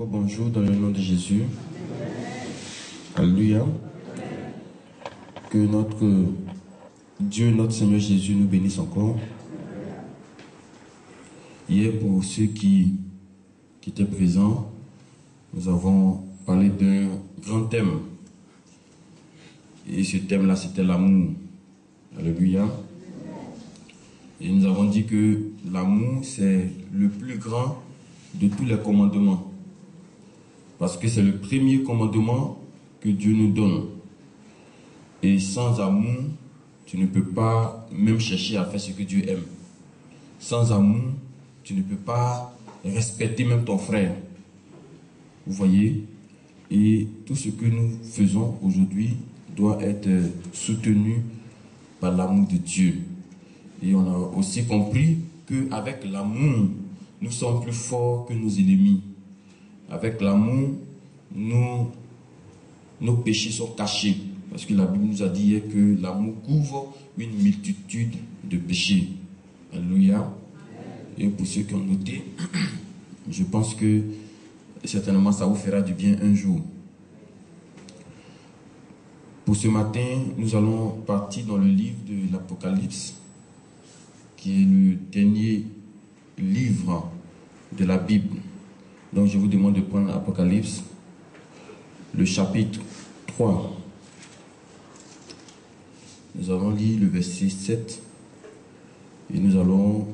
Bonjour dans le nom de Jésus. Alléluia. Que notre Dieu, notre Seigneur Jésus nous bénisse encore. Hier, pour ceux qui étaient présents, nous avons parlé d'un grand thème. Et ce thème-là, c'était l'amour. Alléluia. Et nous avons dit que l'amour, c'est le plus grand de tous les commandements. Parce que c'est le premier commandement que Dieu nous donne. Et sans amour, tu ne peux pas même chercher à faire ce que Dieu aime. Sans amour, tu ne peux pas respecter même ton frère. Vous voyez? Et tout ce que nous faisons aujourd'hui doit être soutenu par l'amour de Dieu. Et on a aussi compris qu'avec l'amour, nous sommes plus forts que nos ennemis. Avec l'amour, nos péchés sont cachés. Parce que la Bible nous a dit que l'amour couvre une multitude de péchés. Alléluia. Et pour ceux qui ont noté, je pense que certainement ça vous fera du bien un jour. Pour ce matin, nous allons partir dans le livre de l'Apocalypse, qui est le dernier livre de la Bible. Donc je vous demande de prendre l'Apocalypse, le chapitre 3. Nous allons lire le verset 7 et nous allons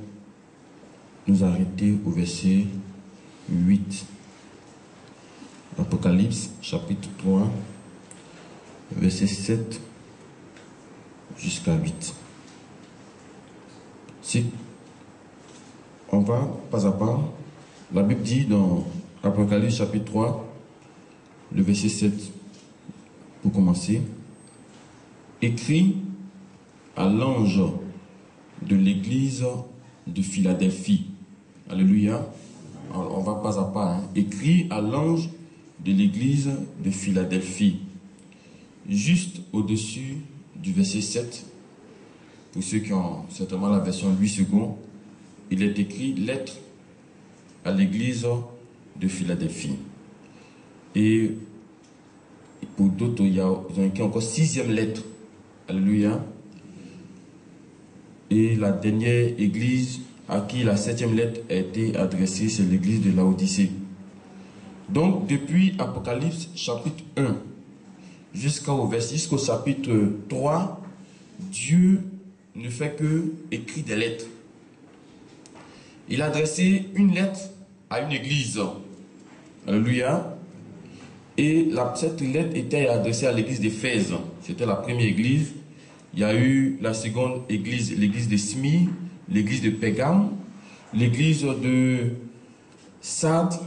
nous arrêter au verset 8. Apocalypse, chapitre 3, verset 7 jusqu'à 8. Si on va pas à pas, la Bible dit dans Apocalypse chapitre 3, le verset 7, pour commencer, écrit à l'ange de l'église de Philadelphie. Alléluia. Alors, on va pas à pas. Écrit à l'ange de l'église de Philadelphie. Juste au-dessus du verset 7, pour ceux qui ont certainement la version 8 secondes, il est écrit lettre à l'église de Philadelphie. Et pour d'autres, il y a écrit encore 6e lettre. Alléluia. Et la dernière église à qui la 7e lettre a été adressée, c'est l'église de Laodicée. Donc, depuis Apocalypse chapitre 1 jusqu'au chapitre 3, Dieu ne fait que écrire des lettres. Il a adressé une lettre à une église. Alléluia. Et cette lettre était adressée à l'église d'Éphèse. C'était la première église. Il y a eu la seconde église, l'église de Smyrne, l'église de Pérgame, l'église de Sardes,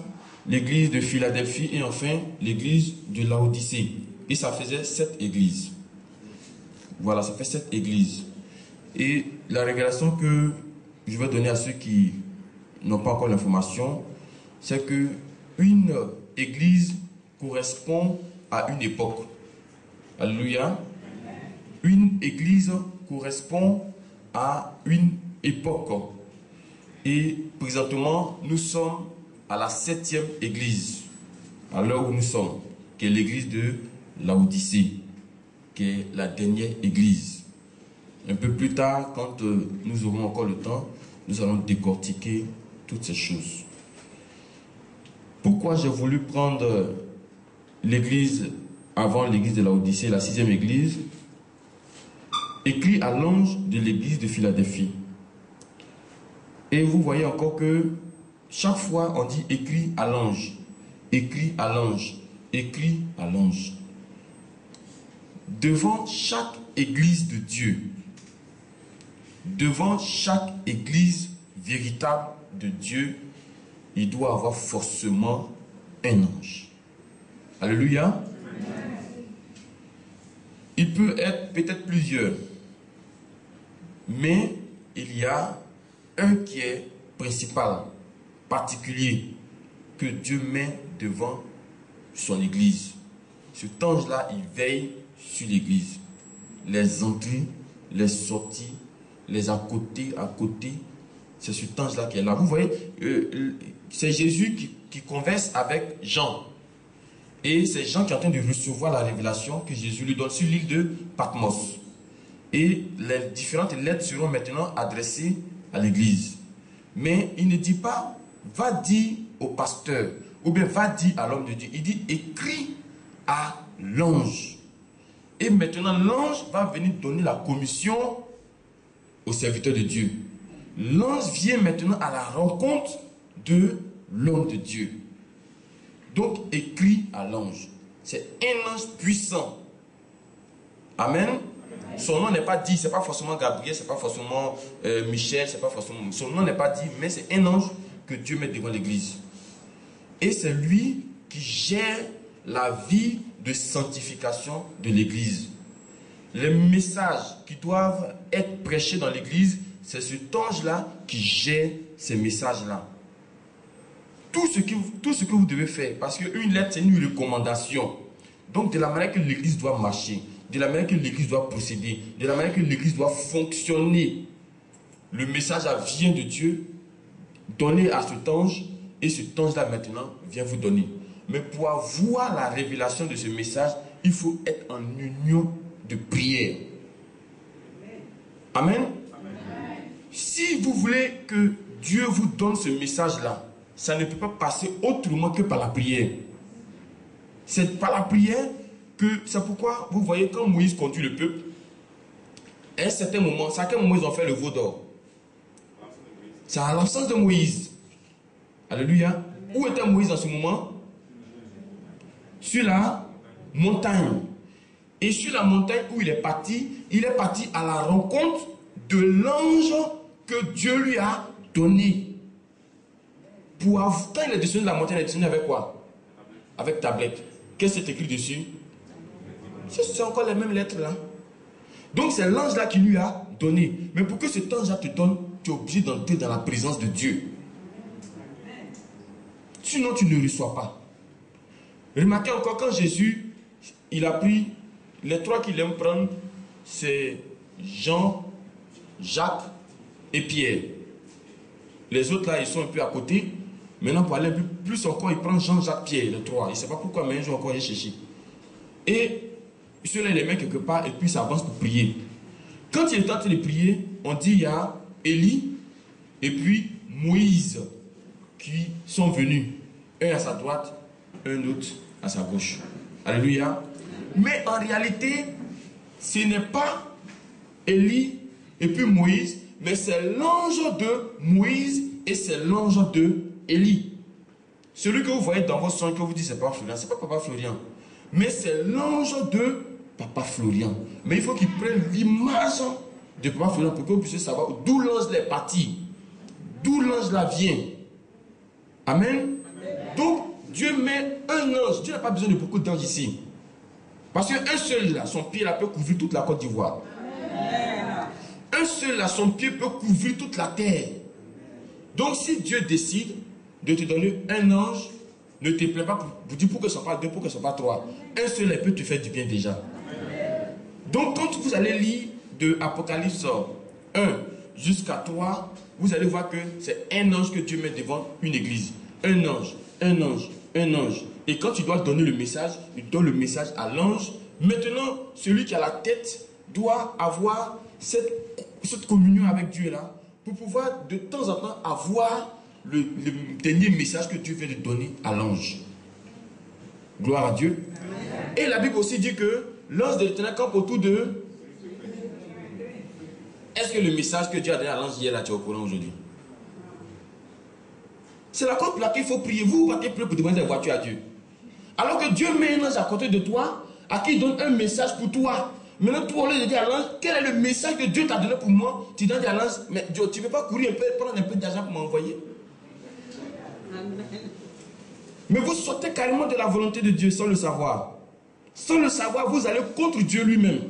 l'église de Philadelphie et enfin l'église de Laodicée. Et ça faisait 7 églises. Voilà, ça fait 7 églises. Et la révélation que je vais donner à ceux qui n'ont pas encore l'information, c'est que une église correspond à une époque. Alléluia. Une église correspond à une époque. Et présentement, nous sommes à la 7e église, à l'heure où nous sommes, qui est l'église de Laodicée, qui est la dernière église. Un peu plus tard, quand nous aurons encore le temps, nous allons décortiquer toutes ces choses. Pourquoi j'ai voulu prendre l'église avant l'église de Laodicée, la 6e église, écrit à l'ange de l'église de Philadelphie. Et vous voyez encore que chaque fois on dit écrit à l'ange, écrit à l'ange, écrit à l'ange. Devant chaque église de Dieu, devant chaque église véritable de Dieu, il doit avoir forcément un ange. Alléluia. Il peut être peut-être plusieurs, mais il y a un qui est principal, particulier, que Dieu met devant son église. Cet ange-là, il veille sur l'église. Les entrées, les sorties, les à côté, c'est cet ange-là qui est là. Vous voyez, c'est Jésus qui converse avec Jean. Et c'est Jean qui est en train de recevoir la révélation que Jésus lui donne sur l'île de Patmos. Et les différentes lettres seront maintenant adressées à l'église. Mais il ne dit pas, va dire au pasteur, ou bien va dire à l'homme de Dieu. Il dit, écris à l'ange. Et maintenant, l'ange va venir donner la commission au serviteur de Dieu. L'ange vient maintenant à la rencontre de l'homme de Dieu. Donc, écrit à l'ange. C'est un ange puissant. Amen. Son nom n'est pas dit, c'est pas forcément Gabriel, c'est pas forcément Michel, c'est pas forcément. Son nom n'est pas dit, mais c'est un ange que Dieu met devant l'église. Et c'est lui qui gère la vie de sanctification de l'église. Les messages qui doivent être prêchés dans l'église, c'est cet ange-là qui gère ces messages-là. Tout ce que vous devez faire, parce qu'une lettre, c'est une recommandation. Donc, de la manière que l'église doit marcher, de la manière que l'église doit procéder, de la manière que l'église doit fonctionner, le message vient de Dieu, donné à cet ange, et cet ange-là maintenant vient vous donner. Mais pour avoir la révélation de ce message, il faut être en union de prière. Amen. Amen. Si vous voulez que Dieu vous donne ce message-là, ça ne peut pas passer autrement que par la prière. C'est par la prière que, c'est pourquoi vous voyez quand Moïse conduit le peuple, à un certain moment, c'est à quel moment ils ont fait le veau d'or? C'est à l'absence de Moïse. Alléluia. Où était Moïse en ce moment? Sur la montagne. Et sur la montagne où il est parti à la rencontre de l'ange que Dieu lui a donné. Quand il est descendu de la montagne, il est descendu avec quoi? Avec tablette. Qu'est-ce qui est écrit dessus? C'est encore les mêmes lettres là. Donc c'est l'ange là qui lui a donné. Mais pour que cet ange là te donne, tu es obligé d'entrer dans la présence de Dieu. Sinon tu ne reçois pas. Remarquez encore quand Jésus, il a pris les trois qu'il aime prendre, c'est Jean, Jacques et Pierre. Les autres là, ils sont un peu à côté. Maintenant, pour aller un peu plus encore, il prend Jean, Jacques, Pierre, les trois. Il ne sait pas pourquoi, mais un jour encore, il cherché. Et celui-là, il les met quelque part et puis il s'avance pour prier. Quand il est en train de prier, on dit il y a Élie et puis Moïse qui sont venus. Un à sa droite, un autre à sa gauche. Alléluia. Mais en réalité, ce n'est pas Élie et puis Moïse, mais c'est l'ange de Moïse et c'est l'ange de Élie. Celui que vous voyez dans vos songes, que vous dites c'est pas Florian, c'est pas Papa Florian, mais c'est l'ange de Papa Florian. Mais il faut qu'il prenne l'image de Papa Florian pour que vous puissiez savoir d'où l'ange est parti, d'où l'ange là vient. Amen. Amen. Donc Dieu met un ange. Dieu n'a pas besoin de beaucoup d'anges ici. Parce qu'un seul là, son pied là peut couvrir toute la Côte d'Ivoire. Un seul là, son pied peut couvrir toute la terre. Donc si Dieu décide de te donner un ange, ne te plaît pas pour dire pour que ce soit pas deux, pour que ce soit pas trois. Un seul là peut te faire du bien déjà. Donc quand vous allez lire de Apocalypse 1 jusqu'à 3, vous allez voir que c'est un ange que Dieu met devant une église. Un ange, un ange, un ange. Et quand tu dois donner le message, il donne le message à l'ange. Maintenant, celui qui a la tête doit avoir cette communion avec Dieu là, pour pouvoir de temps en temps avoir le dernier message que Dieu vient de donner à l'ange. Gloire à Dieu. Et la Bible aussi dit que l'ange de l'Éternel campe autour d'eux. Est-ce que le message que Dieu a donné à l'ange hier là, tu es au courant aujourd'hui? C'est la cause pour laquelle il faut prier. Vous partez prier pour demander des voitures à Dieu. Alors que Dieu met un ange à côté de toi, à qui il donne un message pour toi. Maintenant, toi, au lieu de dire à l'ange, quel est le message que Dieu t'a donné pour moi? Tu donnes à l'ange, mais Dieu, tu ne veux pas courir un peu, prendre un peu d'argent pour m'envoyer? Mais vous sortez carrément de la volonté de Dieu sans le savoir. Sans le savoir, vous allez contre Dieu lui-même.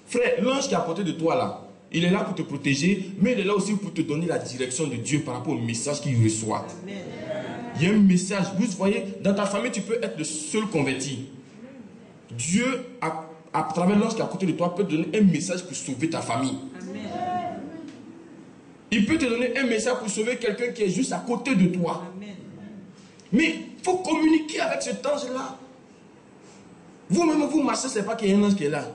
Frère, l'ange qui est à côté de toi là, il est là pour te protéger, mais il est là aussi pour te donner la direction de Dieu par rapport au message qu'il reçoit. Amen. Il y a un message. Vous voyez, dans ta famille, tu peux être le seul converti. Dieu, à travers l'ange qui est à côté de toi, peut te donner un message pour sauver ta famille. Amen. Il peut te donner un message pour sauver quelqu'un qui est juste à côté de toi. Amen. Mais il faut communiquer avec cet ange-là. Vous-même, vous marchez, ce n'est pas qu'il y a un ange qui est là.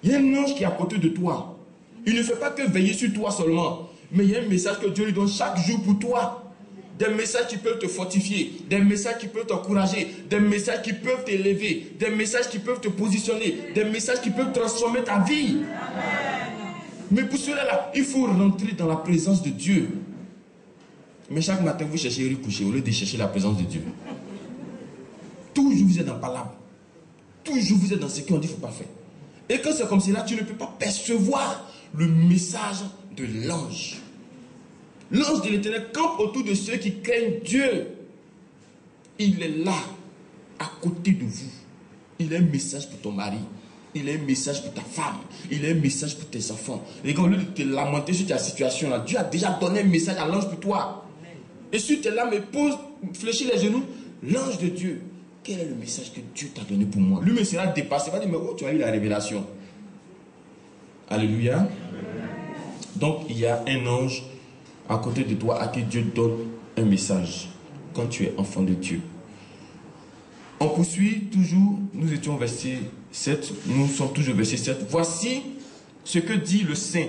Il y a un ange qui est à côté de toi. Il ne fait pas que veiller sur toi seulement. Mais il y a un message que Dieu lui donne chaque jour pour toi. Des messages qui peuvent te fortifier, des messages qui peuvent t'encourager, des messages qui peuvent t'élever, des messages qui peuvent te positionner, des messages qui peuvent transformer ta vie. Mais pour cela, il faut rentrer dans la présence de Dieu. Mais chaque matin, vous cherchez à recoucher au lieu de chercher la présence de Dieu. Toujours vous êtes dans palabre. Toujours vous êtes dans ce qu'on dit qu'il ne faut pas faire. Et quand c'est comme cela, tu ne peux pas percevoir le message de l'ange. L'ange de l'Éternel campe autour de ceux qui craignent Dieu. Il est là, à côté de vous. Il a un message pour ton mari. Il a un message pour ta femme. Il a un message pour tes enfants. Et quand au lieu de te lamenter sur ta situation, là, Dieu a déjà donné un message à l'ange pour toi. Et si tu es là, mais pose, fléchis les genoux, l'ange de Dieu, quel est le message que Dieu t'a donné pour moi? Lui, mais sera dépassé. Il va dire, mais où tu as eu la révélation? Alléluia. Donc, il y a un ange à côté de toi à qui Dieu donne un message quand tu es enfant de Dieu. On poursuit toujours, nous étions au verset 7, nous sommes toujours au verset 7. Voici ce que dit le Saint,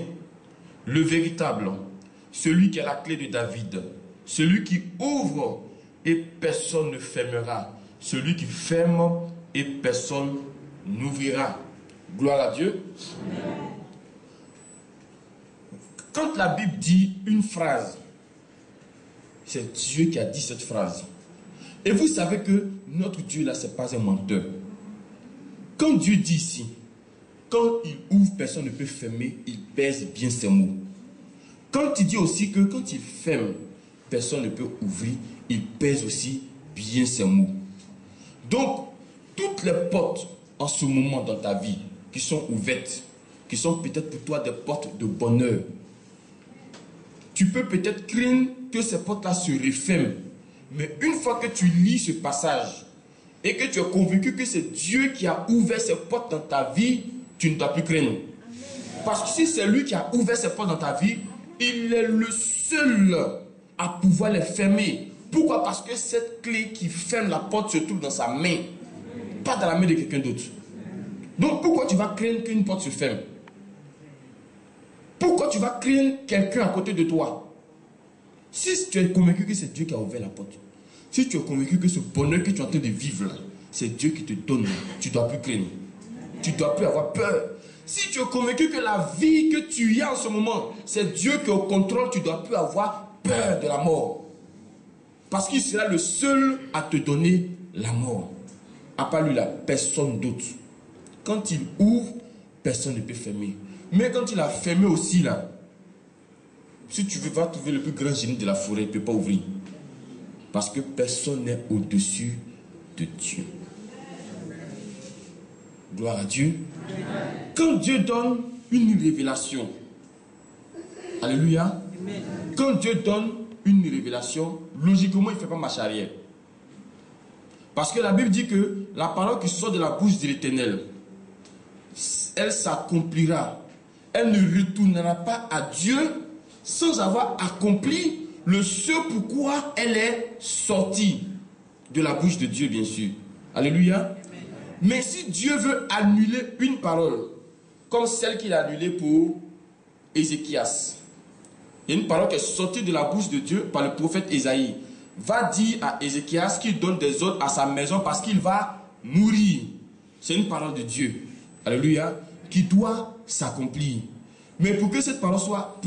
le véritable, celui qui a la clé de David, celui qui ouvre et personne ne fermera, celui qui ferme et personne n'ouvrira. Gloire à Dieu. Amen. Quand la Bible dit une phrase, c'est Dieu qui a dit cette phrase. Et vous savez que notre Dieu là, ce n'est pas un menteur. Quand Dieu dit ici, quand il ouvre, personne ne peut fermer, il pèse bien ses mots. Quand il dit aussi que quand il ferme, personne ne peut ouvrir, il pèse aussi bien ses mots. Donc, toutes les portes en ce moment dans ta vie qui sont ouvertes, qui sont peut-être pour toi des portes de bonheur, tu peux peut-être craindre que ces portes-là se referment. Mais une fois que tu lis ce passage et que tu es convaincu que c'est Dieu qui a ouvert ces portes dans ta vie, tu ne dois plus craindre. Parce que si c'est lui qui a ouvert ces portes dans ta vie, il est le seul à pouvoir les fermer. Pourquoi? Parce que cette clé qui ferme la porte se trouve dans sa main, pas dans la main de quelqu'un d'autre. Donc pourquoi tu vas craindre qu'une porte se ferme? Pourquoi tu vas craindre quelqu'un à côté de toi? Si tu es convaincu que c'est Dieu qui a ouvert la porte, si tu es convaincu que ce bonheur que tu es en train de vivre là, c'est Dieu qui te donne, tu ne dois plus craindre. Tu ne dois plus avoir peur. Si tu es convaincu que la vie que tu as en ce moment, c'est Dieu qui est au contrôle, tu ne dois plus avoir peur de la mort. Parce qu'il sera le seul à te donner la mort. À part lui là, personne d'autre. Quand il ouvre, personne ne peut fermer. Mais quand il a fermé aussi là, si tu vas trouver le plus grand génie de la forêt, il ne peut pas ouvrir. Parce que personne n'est au-dessus de Dieu. Gloire à Dieu. Quand Dieu donne une révélation, alléluia. Quand Dieu donne une révélation, logiquement, il ne fait pas marche arrière. Parce que la Bible dit que la parole qui sort de la bouche de l'Éternel, elle s'accomplira. Elle ne retournera pas à Dieu sans avoir accompli le ce pourquoi elle est sortie de la bouche de Dieu, bien sûr. Alléluia. Mais si Dieu veut annuler une parole, comme celle qu'il a annulée pour Ézéchias, il y a une parole qui est sortie de la bouche de Dieu par le prophète Ésaïe. Va dire à Ézéchias qu'il donne des ordres à sa maison parce qu'il va mourir. C'est une parole de Dieu. Alléluia. Qui doit s'accomplir. Mais pour que cette parole soit,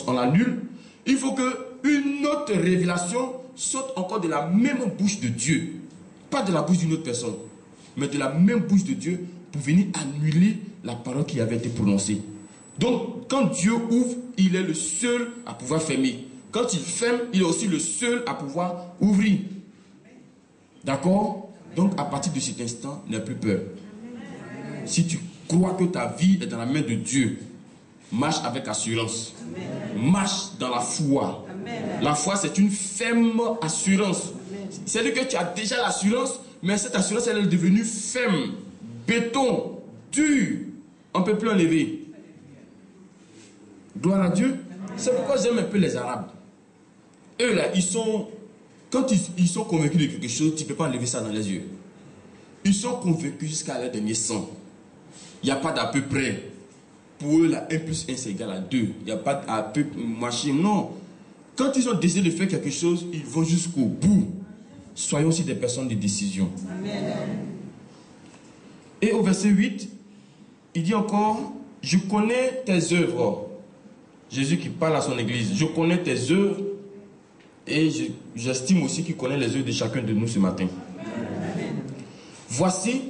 on l'annule, il faut qu'une autre révélation sorte encore de la même bouche de Dieu. Pas de la bouche d'une autre personne, mais de la même bouche de Dieu pour venir annuler la parole qui avait été prononcée. Donc, quand Dieu ouvre, il est le seul à pouvoir fermer. Quand il ferme, il est aussi le seul à pouvoir ouvrir. D'accord? Donc, à partir de cet instant, n'aie plus peur. Si tu crois que ta vie est dans la main de Dieu, marche avec assurance. Amen. Marche dans la foi. Amen. La foi, c'est une ferme assurance. C'est-à-dire que tu as déjà l'assurance, mais cette assurance, elle est devenue ferme, béton, dur. On ne peut plus enlever. Gloire à Dieu. C'est pourquoi j'aime un peu les Arabes. Eux là, ils sont quand ils sont convaincus de quelque chose, tu ne peux pas enlever ça dans les yeux. Ils sont convaincus jusqu'à leur dernier sang. Il n'y a pas d'à peu près. Pour eux, la 1 plus 1, c'est égal à 2. Il n'y a pas d'à peu machin. Non. Quand ils ont décidé de faire quelque chose, ils vont jusqu'au bout. Soyons aussi des personnes de décision. Amen. Et au verset 8, il dit encore, je connais tes œuvres. Jésus qui parle à son église. Je connais tes œuvres et j'estime aussi qu'il connaît les œuvres de chacun de nous ce matin. Amen. Voici,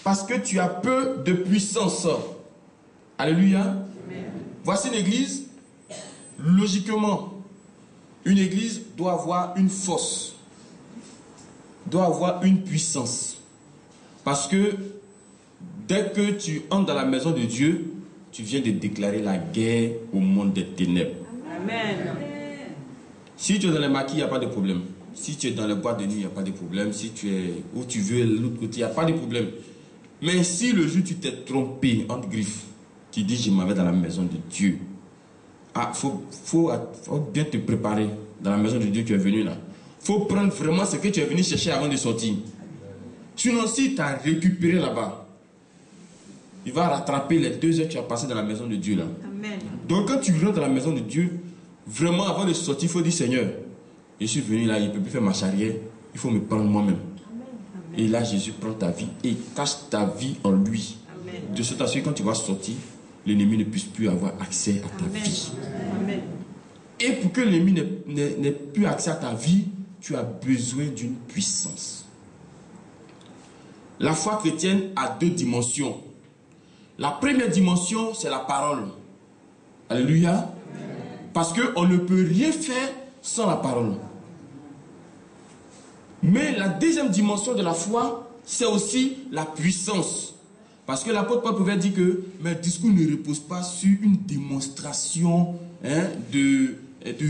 parce que tu as peu de puissance. Alléluia. Amen. Voici l'église. Logiquement, une église doit avoir une force, doit avoir une puissance. Parce que dès que tu entres dans la maison de Dieu, tu viens de déclarer la guerre au monde des ténèbres. Amen. Si tu es dans les maquis, il n'y a pas de problème. Si tu es dans les boîtes de nuit, il n'y a pas de problème. Si tu es où tu veux, l'autre côté, il n'y a pas de problème. Mais si le jour tu t'es trompé, entre griffes, tu dis je m'en vais dans la maison de Dieu. Ah, faut bien te préparer dans la maison de Dieu, tu es venu là. Il faut prendre vraiment ce que tu es venu chercher avant de sortir. Sinon, si tu as récupéré là-bas, il va rattraper les 2 heures que tu as passées dans la maison de Dieu là. Amen. Donc quand tu rentres dans la maison de Dieu, vraiment avant de sortir, il faut dire Seigneur, je suis venu là, il ne peut plus faire marche arrière, il faut me prendre moi-même. Amen. Et là, Jésus prend ta vie et cache ta vie en lui. Amen. De sorte à ce que quand tu vas sortir, l'ennemi ne puisse plus avoir accès à ta vie. Amen. Et pour que l'ennemi n'ait plus accès à ta vie, tu as besoin d'une puissance. La foi chrétienne a 2 dimensions. La première dimension, c'est la parole. Alléluia. Parce qu'on ne peut rien faire sans la parole. Mais la deuxième dimension de la foi, c'est aussi la puissance. Parce que l'apôtre Paul pouvait dire que mes discours ne reposent pas sur une démonstration de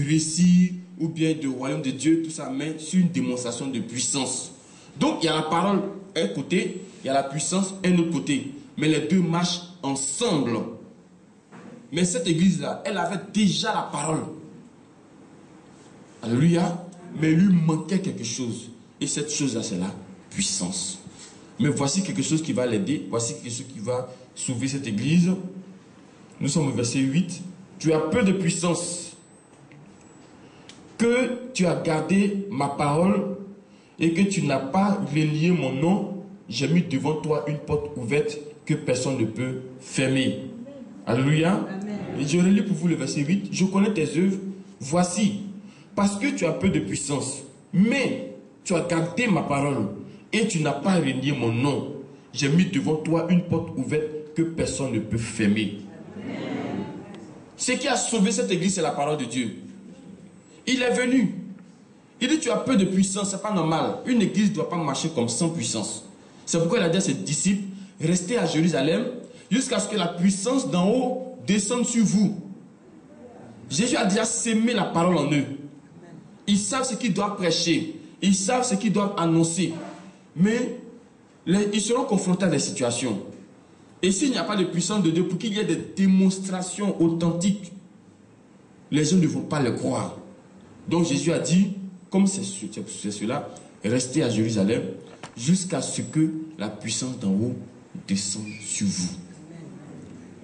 récit ou bien de royaume de Dieu, tout ça, mais sur une démonstration de puissance. Donc il y a la parole un côté, il y a la puissance un autre côté. Mais les deux marchent ensemble. Mais cette église-là, elle avait déjà la parole. Alléluia. Mais il lui manquait quelque chose. Et cette chose-là, c'est la puissance. Mais voici quelque chose qui va l'aider. Voici quelque chose qui va sauver cette église. Nous sommes au verset 8. Tu as peu de puissance. Que tu as gardé ma parole et que tu n'as pas renié mon nom, j'ai mis devant toi une porte ouverte que personne ne peut fermer. Alléluia. Amen. Et je relis pour vous le verset 8. Je connais tes œuvres. Voici, parce que tu as peu de puissance, mais tu as gardé ma parole et tu n'as pas renié mon nom, j'ai mis devant toi une porte ouverte que personne ne peut fermer. Amen. Ce qui a sauvé cette église, c'est la parole de Dieu. Il est venu. Il dit tu as peu de puissance, c'est pas normal. Une église ne doit pas marcher comme sans puissance. C'est pourquoi il a dit à ses disciples, restez à Jérusalem jusqu'à ce que la puissance d'en haut descende sur vous. Jésus a déjà sémé la parole en eux. Ils savent ce qu'ils doivent prêcher. Ils savent ce qu'ils doivent annoncer. Mais ils seront confrontés à des situations. Et s'il n'y a pas de puissance de Dieu, pour qu'il y ait des démonstrations authentiques, les gens ne vont pas le croire. Donc Jésus a dit, comme c'est cela, restez à Jérusalem jusqu'à ce que la puissance d'en haut descende sur vous.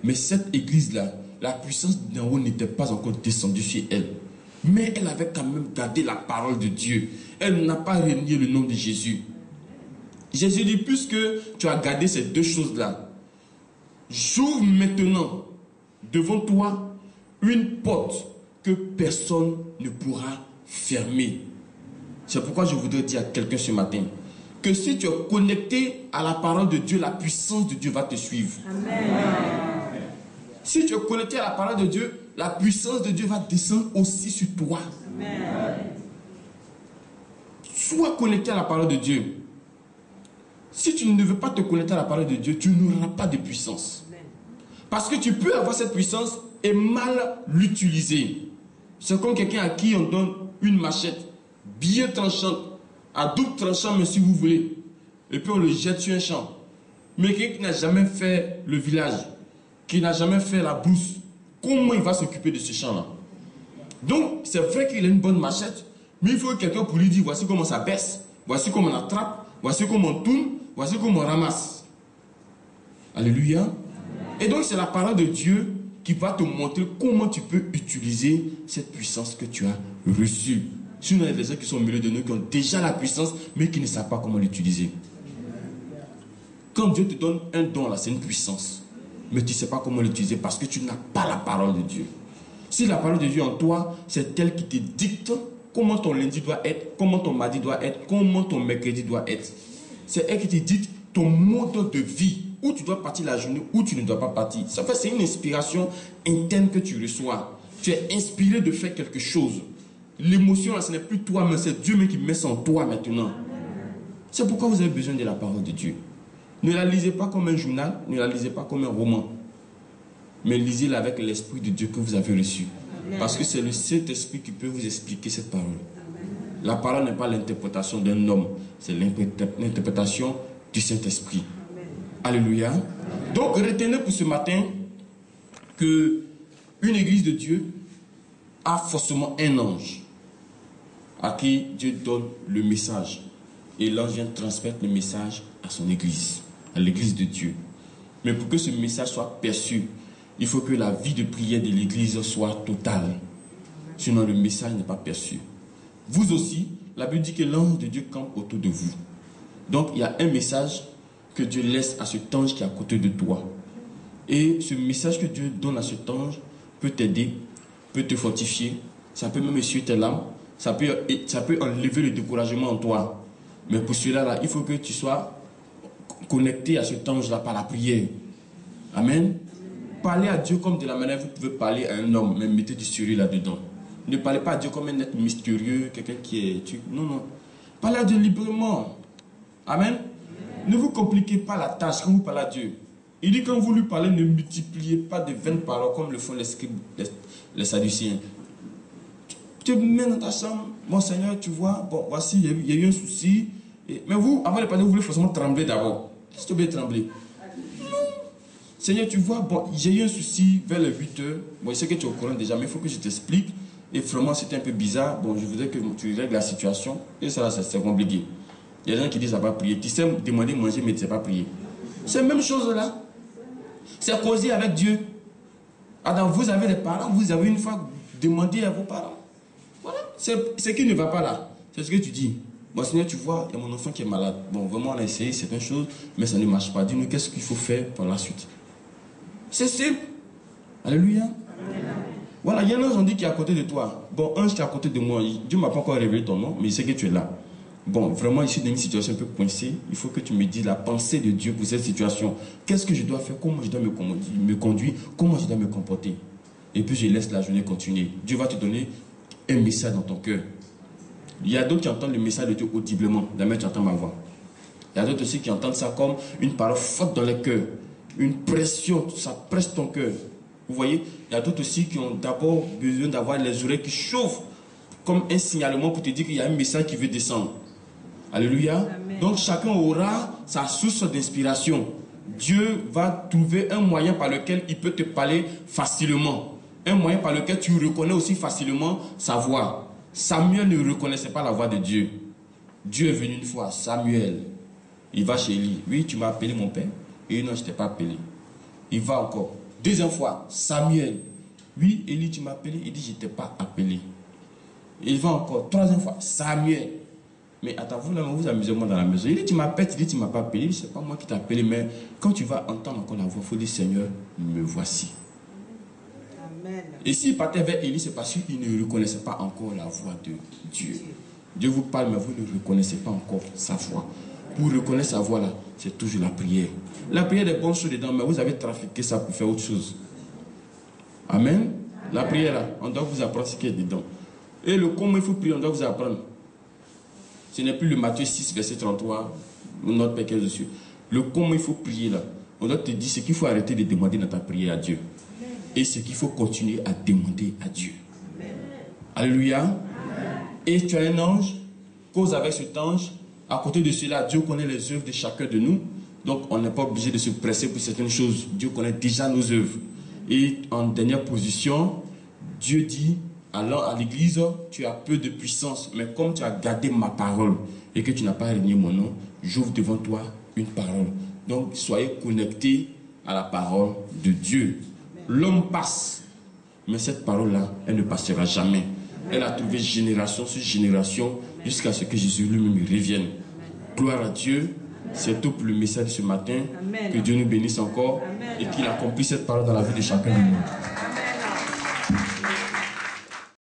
Mais cette église-là, la puissance d'en haut n'était pas encore descendue sur elle. Mais elle avait quand même gardé la parole de Dieu. Elle n'a pas renié le nom de Jésus. Jésus dit, puisque tu as gardé ces deux choses-là, j'ouvre maintenant devant toi une porte que personne ne pourra fermer. C'est pourquoi je voudrais dire à quelqu'un ce matin que si tu es connecté à la parole de Dieu, la puissance de Dieu va te suivre. Amen. Si tu es connecté à la parole de Dieu, la puissance de Dieu va descendre aussi sur toi. Amen. Sois connecté à la parole de Dieu. Si tu ne veux pas te connecter à la parole de Dieu, tu n'auras pas de puissance. Amen. Parce que tu peux avoir cette puissance et mal l'utiliser. C'est comme quelqu'un à qui on donne une machette bien tranchante, à double tranchant, mais si vous voulez, et puis on le jette sur un champ. Mais quelqu'un qui n'a jamais fait le village, qui n'a jamais fait la brousse, comment il va s'occuper de ce champ-là? Donc, c'est vrai qu'il a une bonne machette, Mais il faut quelqu'un pour lui dire, voici comment ça baisse, voici comment on attrape, voici comment on tourne, voici comment on ramasse. Alléluia. Et donc c'est la parole de Dieu qui va te montrer comment tu peux utiliser cette puissance que tu as reçue. Sinon, il y a des gens qui sont au milieu de nous qui ont déjà la puissance, mais qui ne savent pas comment l'utiliser. Quand Dieu te donne un don, là, c'est une puissance. Mais tu ne sais pas comment l'utiliser parce que tu n'as pas la parole de Dieu. Si la parole de Dieu en toi, c'est elle qui te dicte comment ton lundi doit être, comment ton mardi doit être, comment ton mercredi doit être. C'est elle qui te dicte ton mode de vie, où tu dois partir la journée, où tu ne dois pas partir. Ça fait, c'est une inspiration interne que tu reçois. Tu es inspiré de faire quelque chose. L'émotion, là, ce n'est plus toi, mais c'est Dieu même qui met ça en toi maintenant. C'est pourquoi vous avez besoin de la parole de Dieu. Ne la lisez pas comme un journal, ne la lisez pas comme un roman, mais lisez-la avec l'Esprit de Dieu que vous avez reçu. Parce que c'est le Saint-Esprit qui peut vous expliquer cette parole. La parole n'est pas l'interprétation d'un homme, c'est l'interprétation du Saint-Esprit. Alléluia. Donc retenez pour ce matin que une église de Dieu a forcément un ange à qui Dieu donne le message. Et l'ange vient transmettre le message à son église, à l'église de Dieu. Mais pour que ce message soit perçu, il faut que la vie de prière de l'église soit totale. Sinon le message n'est pas perçu. Vous aussi, la Bible dit que l'ange de Dieu campe autour de vous. Donc il y a un message que Dieu laisse à cet ange qui est à côté de toi. Et ce message que Dieu donne à cet ange peut t'aider, peut te fortifier, ça peut même essuyer tes larmes, ça peut enlever le découragement en toi. Mais pour cela, là, il faut que tu sois connecté à cet ange-là par la prière. Amen. Parlez à Dieu comme de la manière que vous pouvez parler à un homme, mais mettez du sérieux là-dedans. Ne parlez pas à Dieu comme un être mystérieux, quelqu'un qui est... Non, non. Parlez à Dieu librement. Amen. Ne vous compliquez pas la tâche quand vous parlez à Dieu. Il dit quand vous lui parlez, ne multipliez pas de vaines paroles comme le font les scribes, les sadduciens. Tu te mets dans ta chambre, mon Seigneur, tu vois, bon, voici, il y a eu un souci. Mais vous, avant de parler, vous voulez forcément trembler d'abord. Qu'est-ce que tu veux trembler? Non. Seigneur, tu vois, bon, j'ai eu un souci vers les 8 heures. Bon, je sais que tu es au courant déjà, mais il faut que je t'explique. Et vraiment, c'était un peu bizarre. Bon, je voudrais que tu règles la situation. Et ça, c'est compliqué. Il y a des gens qui disent, ça va prier. Tu sais demander manger, mais tu ne sais pas prier. C'est la même chose là. C'est causer avec Dieu. Adam, vous avez des parents, vous avez une fois demandé à vos parents. Voilà. C'est ce qui ne va pas là. C'est ce que tu dis. Bon, Seigneur, tu vois, il y a mon enfant qui est malade. Bon, vraiment, on a essayé certaines choses, mais ça ne marche pas. Dis-nous, qu'est-ce qu'il faut faire pour la suite? C'est simple. Alléluia. Voilà, il y a un ange qui est à côté de toi. Bon, ange qui est à côté de moi. Dieu ne m'a pas encore révélé ton nom, mais il sait que tu es là. Bon, vraiment, ici, dans une situation un peu coincée, il faut que tu me dises la pensée de Dieu pour cette situation. Qu'est-ce que je dois faire? Comment je dois me conduire? Comment je dois me comporter? Et puis, je laisse la journée continuer. Dieu va te donner un message dans ton cœur. Il y a d'autres qui entendent le message de Dieu audiblement. Jamais tu entends ma voix. Il y a d'autres aussi qui entendent ça comme une parole forte dans le cœur. Une pression, ça presse ton cœur. Vous voyez? Il y a d'autres aussi qui ont d'abord besoin d'avoir les oreilles qui chauffent comme un signalement pour te dire qu'il y a un message qui veut descendre. Alléluia. Amen. Donc chacun aura sa source d'inspiration. Dieu va trouver un moyen par lequel il peut te parler facilement. Un moyen par lequel tu reconnais aussi facilement sa voix. Samuel ne reconnaissait pas la voix de Dieu. Dieu est venu une fois, Samuel. Il va chez Élie. Oui, tu m'as appelé mon père. Et non, je ne t'ai pas appelé. Il va encore. Deuxième fois, Samuel. Oui, Élie, tu m'as appelé. Il dit, je ne t'ai pas appelé. Il va encore. Troisième fois, Samuel. Mais attends, vous amusez moi dans la maison. Il dit, tu m'appelles, il dit, tu ne m'as pas appelé. Ce n'est pas moi qui t'ai appelé, mais quand tu vas entendre encore la voix, il faut dire, Seigneur, me voici. Amen. Et s'il partait vers Élie, c'est parce qu'il ne reconnaissait pas encore la voix de Dieu. Dieu vous parle, mais vous ne reconnaissez pas encore sa voix. Pour reconnaître sa voix là, c'est toujours la prière. La prière est bonne chose dedans, mais vous avez trafiqué ça pour faire autre chose. Amen. La prière là, on doit vous apprendre ce qui est dedans. Et le comment il faut prier, on doit vous apprendre. Ce n'est plus le Matthieu 6, verset 33, notre Père qui est dessus. Le comment il faut prier là, on doit te dire ce qu'il faut arrêter de demander dans ta prière à Dieu. Et ce qu'il faut continuer à demander à Dieu. Amen. Alléluia. Amen. Et tu as un ange, cause avec cet ange. À côté de cela, Dieu connaît les œuvres de chacun de nous. Donc on n'est pas obligé de se presser pour certaines choses. Dieu connaît déjà nos œuvres. Et en dernière position, Dieu dit allant à l'église, tu as peu de puissance. Mais comme tu as gardé ma parole et que tu n'as pas renié mon nom, j'ouvre devant toi une parole. Donc, soyez connectés à la parole de Dieu. L'homme passe, mais cette parole-là, elle ne passera jamais. Elle a trouvé génération sur génération jusqu'à ce que Jésus lui-même revienne. Gloire à Dieu. C'est tout pour le message de ce matin. Amen. Que Dieu nous bénisse encore. Amen. Et qu'il accomplisse cette parole dans la vie de chacun de nous.